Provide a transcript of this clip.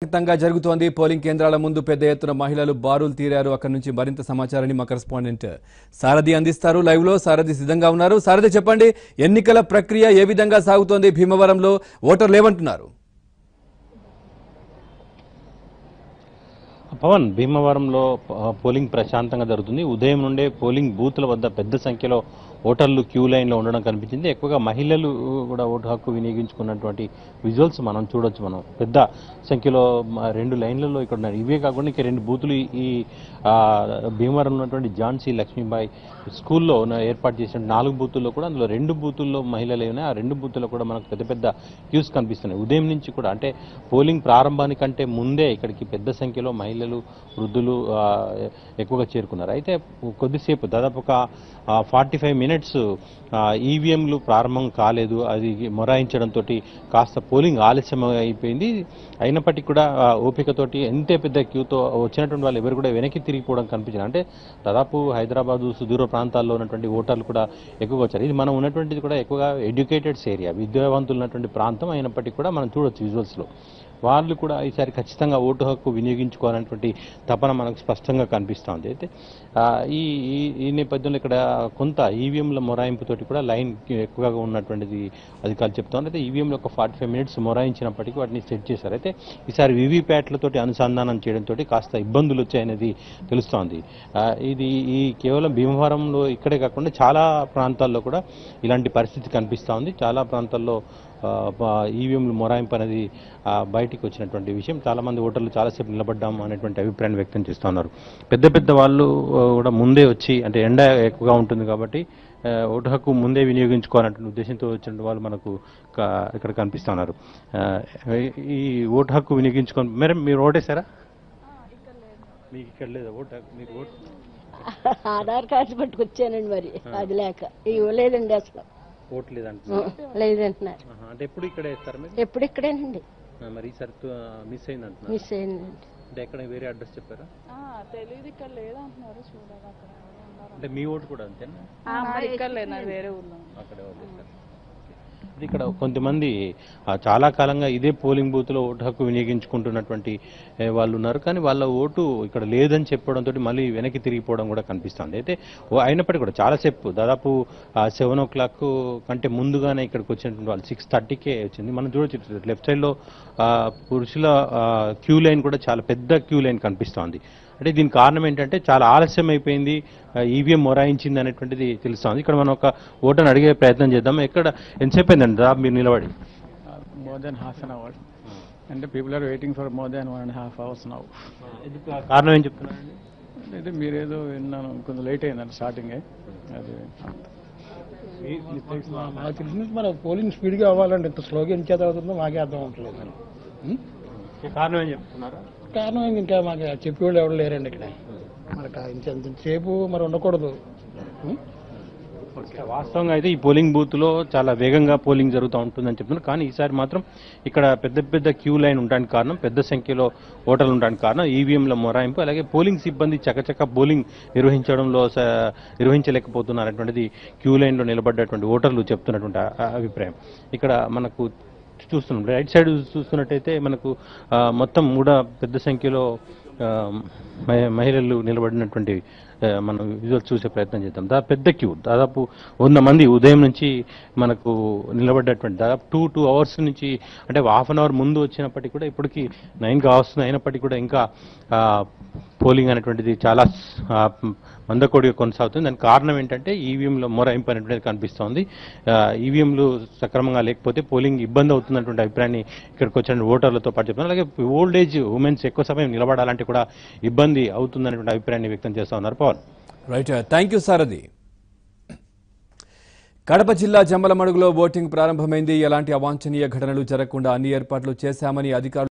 వ్యాప్తంగా జరుగుతోంది. పోలింగ్ కేంద్రాల ముందు పెద్ద ఎత్తున మహిళలు బారులు తీరారు. అక్కడి నుంచి మరింత సమాచారాన్ని మా కరెస్పాండెంట్ సారథి అందిస్తారు. లైవ్ లో సారథి సిద్ధంగా ఉన్నారు. సారథి చెప్పండి, ఎన్నికల ప్రక్రియ ఏ విధంగా సాగుతోంది? భీమవరంలో ఓటర్లు ఏమంటున్నారు? పవన్, భీమవరంలో పోలింగ్ ప్రశాంతంగా జరుగుతుంది. ఉదయం నుండే పోలింగ్ బూత్ల వద్ద పెద్ద సంఖ్యలో ఓటర్లు క్యూ లైన్లో ఉండడం కనిపించింది. ఎక్కువగా మహిళలు కూడా ఓటు హక్కు వినియోగించుకున్నటువంటి విజువల్స్ మనం చూడొచ్చు. మనం పెద్ద సంఖ్యలో రెండు లైన్లలో ఇక్కడ ఉన్నారు. ఇవే కాకుండా ఇక రెండు బూతులు ఈ భీమవరం ఉన్నటువంటి ఝాన్సీ లక్ష్మీబాయి స్కూల్లో ఏర్పాటు చేసిన 4 బూతుల్లో కూడా అందులో 2 బూతుల్లో మహిళలే ఉన్నాయి. ఆ 2 బూతుల్లో కూడా మనకు పెద్ద పెద్ద క్యూస్ కనిపిస్తున్నాయి. ఉదయం నుంచి కూడా, అంటే పోలింగ్ ప్రారంభానికంటే ముందే ఇక్కడికి పెద్ద సంఖ్యలో మహిళలు, వృద్ధులు ఎక్కువగా చేరుకున్నారు. అయితే కొద్దిసేపు దాదాపు ఒక 45 మినిట్స్ ఈవీఎంలు ప్రారంభం కాలేదు. అది మొరాయించడంతో కాస్త పోలింగ్ ఆలస్యం అయిపోయింది. అయినప్పటికీ కూడా ఓపికతోటి ఎంతే పెద్ద క్యూతో వచ్చినటువంటి వాళ్ళు ఎవరు కూడా వెనక్కి తిరిగిపోవడం కనిపించింది. అంటే దాదాపు హైదరాబాదు సుదూర ప్రాంతాల్లో ఉన్నటువంటి ఓటర్లు కూడా ఎక్కువగా వచ్చారు. ఇది మనం ఉన్నటువంటిది కూడా ఎక్కువగా ఎడ్యుకేటెడ్స్ ఏరియా, విద్యావంతులు ఉన్నటువంటి ప్రాంతం అయినప్పటికీ కూడా మనం చూడొచ్చు విజువల్స్లో. వాళ్ళు కూడా ఈసారి ఖచ్చితంగా ఓటు హక్కు వినియోగించుకోవాలనేటువంటి తపన మనకు స్పష్టంగా కనిపిస్తోంది. అయితే ఈ నేపథ్యంలో ఇక్కడ కొంత ఈవీఎంల మొరాయింపుతోటి కూడా లైన్ ఎక్కువగా ఉన్నటువంటిది అధికారులు చెప్తాను. అయితే ఈవీఎంలో ఒక 45 మినిట్స్ మొరాయించినప్పటికీ వాటిని సెట్ చేశారు. అయితే ఈసారి వీవీప్యాట్లతోటి అనుసంధానం చేయడంతో కాస్త ఇబ్బందులు వచ్చాయనేది తెలుస్తోంది. ఇది కేవలం భీమవరంలో ఇక్కడే కాకుండా చాలా ప్రాంతాల్లో కూడా ఇలాంటి పరిస్థితి కనిపిస్తూ ఉంది. చాలా ప్రాంతాల్లో ఈవీఎంలు మొరాయింపు అనేది బయటికి వచ్చినటువంటి విషయం. చాలామంది ఓటర్లు చాలాసేపు నిలబడ్డాం అనేటువంటి అభిప్రాయాన్ని వ్యక్తం చేస్తూ ఉన్నారు. పెద్ద పెద్ద వాళ్ళు కూడా ముందే వచ్చి, అంటే ఎండ ఎక్కువగా ఉంటుంది కాబట్టి ఓటు హక్కు ముందే వినియోగించుకోవాలనే ఉద్దేశంతో వచ్చిన వాళ్ళు మనకు ఇక్కడ కనిపిస్తూ ఉన్నారు. ఈ ఓటు హక్కు వినియోగించుకొని మీరు ఓటేశారా? మీకు ఇక్కడ లేదా ఓటు హక్కు? మీకు ఓటు ఆధార్ కార్డు పట్టుకొచ్చానండి, మరి అది లేక ఇవ్వలేదండి, అసలు ఓటు లేదంటున్నారు. అంటే ఎప్పుడు ఇక్కడే వేస్తారు మీరు? ఎప్పుడు ఇక్కడేనండి. మరి ఈసారి మిస్ అయిందంటున్నారు. మిస్ అయిందండి. అంటే ఎక్కడ వేరే అడ్రస్ చెప్పారా? తెలియదు, ఇక్కడ లేదంటున్నారు. చూడాలి అక్కడ. అంటే మీ ఓటు కూడా అంతేనా? ఇక్కడ లేదు, వేరే ఊళ్ళో అక్కడే ఓటేస్తారు. ఇక్కడ కొంతమంది చాలా కాలంగా ఇదే పోలింగ్ బూత్ లో ఓటు హక్కు వినియోగించుకుంటున్నటువంటి వాళ్ళు ఉన్నారు. కానీ వాళ్ళ ఓటు ఇక్కడ లేదని చెప్పడంతో మళ్ళీ వెనక్కి తిరిగిపోవడం కూడా కనిపిస్తుంది. అయితే అయినప్పటికీ కూడా చాలాసేపు, దాదాపు 7 o'clock కంటే ముందుగానే ఇక్కడికి వచ్చినటువంటి వాళ్ళు 6:30కే వచ్చింది. మనం చూడొచ్చు లెఫ్ట్ సైడ్ లో పురుషుల క్యూ లైన్ కూడా చాలా పెద్ద క్యూ లైన్ కనిపిస్తోంది. అంటే దీనికి కారణం ఏంటంటే చాలా ఆలస్యం అయిపోయింది, ఈవీఎం మొరాయించింది అనేటువంటిది తెలుస్తోంది. ఇక్కడ మనం ఒక ఓటర్ని అడిగే ప్రయత్నం చేద్దాం. ఎంతసేపు అయిందండి దాదాపు మీరు నిలబడి? More than half an hour. And the people are waiting for more than 1.5 hours now. కారణం ఏం చెప్తున్నారండి? అయితే మీరేదో విన్నాను, కొంచెం లేట్ అయిందండి స్టార్టింగ్. అది నాకు తెలిసినట్టు మన పోలింగ్ స్పీడ్గా అవ్వాలంటే ఇంత స్లోగా ఎంత చేత అవుతుందో మాకే అర్థం అవ్వట్లేదు. కారణం ఏం చెప్తున్నారా? కారణం ఇంకా మాకు చెప్పేవాళ్ళు ఎవరు లేరండి ఇక్కడ. మనకు ఇంతసేపు మరి ఉండకూడదు. వాస్తవంగా అయితే ఈ పోలింగ్ బూత్ లో చాలా వేగంగా పోలింగ్ జరుగుతూ ఉంటుందని చెప్తున్నారు. కానీ ఈసారి మాత్రం ఇక్కడ పెద్ద పెద్ద క్యూ లైన్ ఉండడానికి కారణం, పెద్ద సంఖ్యలో ఓటర్లు ఉండడానికి కారణం ఈవీఎంల మొరాయింపు, అలాగే పోలింగ్ సిబ్బంది చకచక పోలింగ్ నిర్వహించలేకపోతున్నారనేటువంటిది క్యూ లైన్లో నిలబడ్డటువంటి ఓటర్లు చెప్తున్నటువంటి అభిప్రాయం. ఇక్కడ మనకు చూస్తున్నాం రైట్ సైడ్ చూస్తున్నట్టయితే మనకు మొత్తం కూడా పెద్ద సంఖ్యలో మహిళలు నిలబడినటువంటి మనం విజువల్ చూసే ప్రయత్నం చేద్దాం. పెద్ద క్యూ, దాదాపు 100 మంది ఉదయం నుంచి మనకు నిలబడ్డటువంటి, దాదాపు 2 hours నుంచి, అంటే హాఫ్ అన్ అవర్ ముందు వచ్చినప్పటికీ కూడా ఇప్పటికీ 9 కావస్తుంది. అయినప్పటికీ కూడా ఇంకా పోలింగ్ అనేటువంటిది చాలా మందకొడిగా కొనసాగుతుంది. దానికి కారణం ఏంటంటే ఈవీఎంలో మొరాయింపు అనేటువంటిది కనిపిస్తోంది. ఈవీఎంలు సక్రమంగా లేకపోతే పోలింగ్ ఇబ్బంది అవుతున్నటువంటి అభిప్రాయాన్ని ఇక్కడికి వచ్చిన ఓటర్లతో పాటు చెప్తున్నారు. అలాగే ఓల్డ్ ఏజ్ ఉమెన్స్ ఎక్కువ సమయం నిలబడాలంటే కూడా ఇబ్బంది అవుతుందనేటువంటి అభిప్రాయాన్ని వ్యక్తం చేస్తూ ఉన్నారు. పవన్, రైట్, థ్యాంక్ యూ సారథి. కడప జిల్లా జమ్మలమడుగులో ఓటింగ్ ప్రారంభమైంది. ఎలాంటి అవాంఛనీయ ఘటనలు జరగకుండా అన్ని ఏర్పాట్లు చేశామని అధికారులు